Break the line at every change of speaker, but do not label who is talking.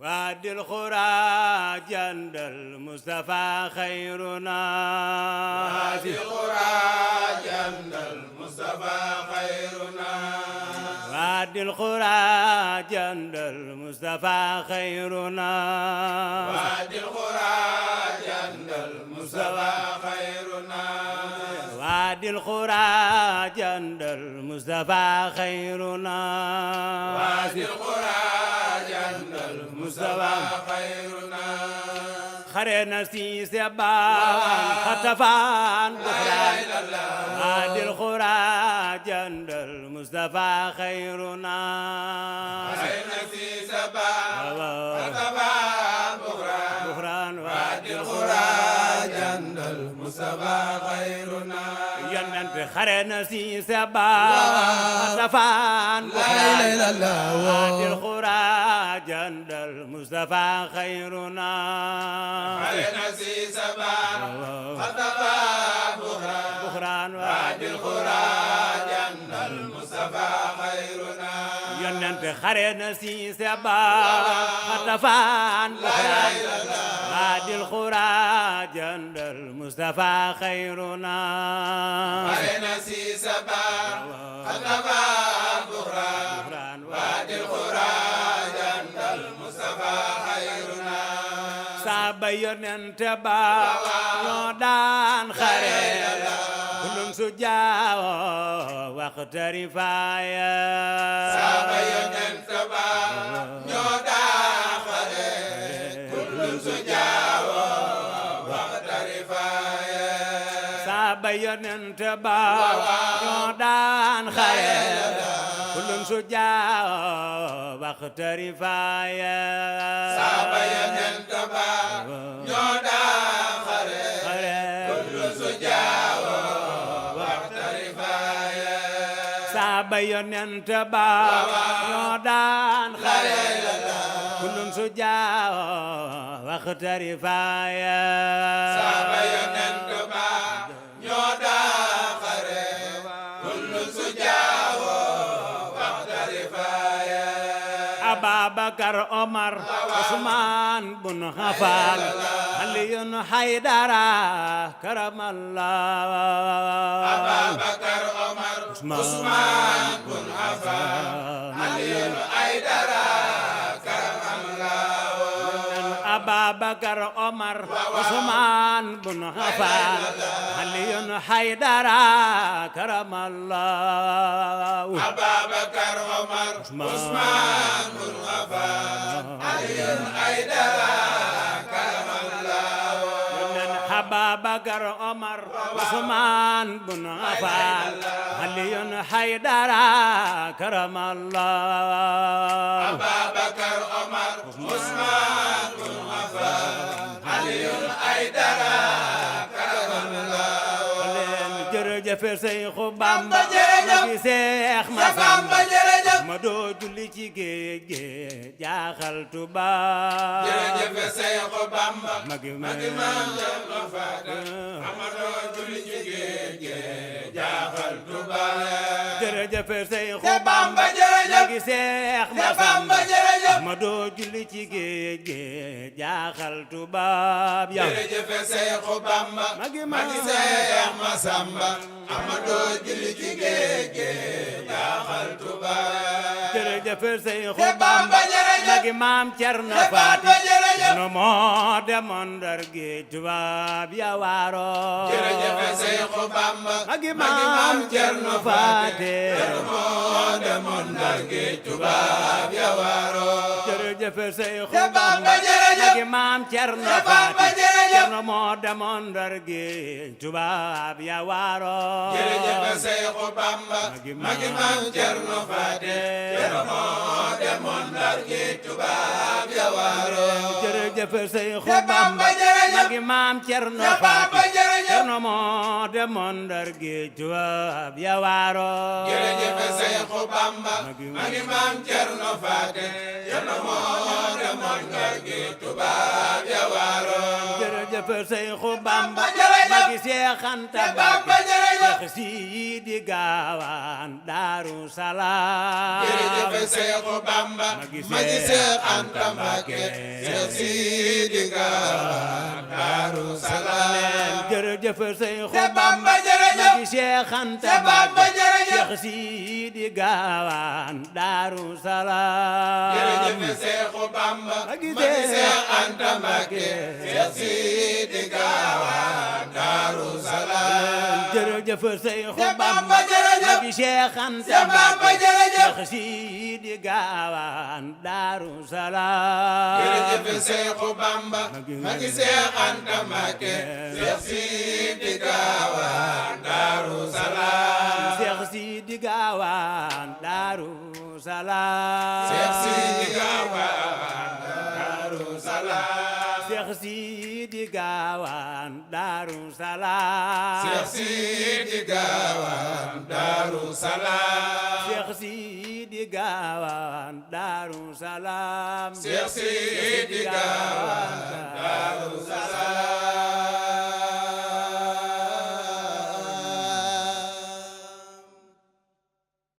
وادي القرى جند المصطفى خيرنا
وادي القرى جند المصطفى خيرنا
وادي القرى جند المصطفى خيرنا
وادي القرى جند المصطفى خيرنا
وادي القرى جند المصطفى خيرنا
وادي القرى جند المصطفى خيرنا
خرنا سيسبان خطفان بخران وادي القرى جند المصطفى خيرنا
خرنا سيسبان خطفان بخران وادي القرى جند المصطفى خيرنا
يننت خرنا سيسبان خطفان بخران وادي القرى جند المصطفى خيرنا
خرنا سيسبان خطفان بخران وادي القرى جند المصطفى خيرنا
يننت خرنا سيسبان خطفان بخران وادي القرى جند المصطفى خيرنا
خرنا سيسبان خطفان بخران وادي القرى جند المصطفى خيرنا
saaba yonent ba ñoo daan xare kulum su jaawo waxtari faaya
saaba yonent ba ñoo daan xare kulum su jaawo waxtari faaya
saaba yonent ba ñoo daan xare kulum su jaawo waxtari faaya
saaba yonent ba ñoo daan xare kulum su jaawo waxtari faaya
saaba yonent ba ñoo daan xare kulum su jaawo waxtari faaya
saaba yonent ba ñoo daan xare kulum su jaawo waxtari faaya
Ababakar Omar Usman bun Affan Aliyun Haydara karamallah
Ababakar Omar Usman bun Affan Aliyun Haydara karamallah
Ababakar Omar Usman bun Affan Aliyun Haydara karamallah
Ababakar Omar Usman bun Affan Aliyun Haydara karamallah
Ababakar Omar Usman bun Affan Aliyun Haydara karamallah
Ababakar Omar Usman bun Affan Aliyun Haydara karamallah
jërëjëf Seexu Bamba
jërëjëf
magi Seex
Bamba jërëjëf
ma doo julli ci géej géej jaaxal Tuuba
jërëjëf Seexu Bamba
magi
maam Cerno Faati amadoo julli ci géej géej jaaxal Tuuba
jërëjëf Seexu
Bamba jërëjëf
magi Seex
Bamba jërëjëf
ma doo julli ci géej géej jaaxal Tuuba
jërëjëf Seexu Bamba
magi
Seex Masamba amadoo julli ci géej géej jaaxal Tuuba
jërëjëf Seexu
Bamba jërëjëf
magi maam Cerno Faati no moo demoon Ndar géej tubaab ya waaro
jërëjëf Seexu Bamba
magi maam Cerno Faati
moo demoon Ndar géej tubaab ya waaro
jërëjëf Seexu
Bamba jërëjëf
magi maam Cerno Faati Cerno moo demoon Ndar géej tubaab ya waaro
jërëjëf Seexu Bamba magi maam Cerno Faati Cerno moo demoon Ndar géej tubaab ya waaro
jërëjëf Seexu Bamba magi maam Cerno Faati Cerno moo demoon Ndar géej tubaab ya waaro
jërëjëf Seexu Bamba magi maam Cerno Faati Cerno moo demoon Ndar géej tubaab ya waaro
jërëjëf Seexu Bamba
jërëjëf
magi Seex Anta
Bamba
Mbàkke
jërëjëf
Seex Sidi Gaawaan Daaru Salaam
jërëjëf Seexu Bamba magi Seex Anta Mbàkke Seex Sidi Gaawaan Daaru Salaam
jërëjëf Seexu
Bamba jërëjëf
magi Seex Anta
Bamba
Mbàkke
jërëjëf
Seex Sidi Gaawaan Daaru Salaam
jërëjëf Seexu Bamba magi Seex Anta Mbàkke Seex Sidi Gaawaan Daaru Salaam
jërëjëf Seexu
Bamba
Bamba
jërëjëf
magi Seex Anta
Bamba
Mbàkke
jërëjëf
Seex Sidi Gaawaan Daaru Salaam
jërëjëf Seexu Bamba magi Seex Anta Mbàkke Seex Sidi Gaawaan Daaru Salaam
Seex Sidi Gaawaan Daaru Salaam
Seex Sidi Gaawaan Daaru Salaam
Seex Sidi Gaawaan Daaru Salaam
Seex Sidi Gaawaan Daaru Salaam
Seex Sidi Gaawaan Daaru Salaam
Seex Sidi Gaawaan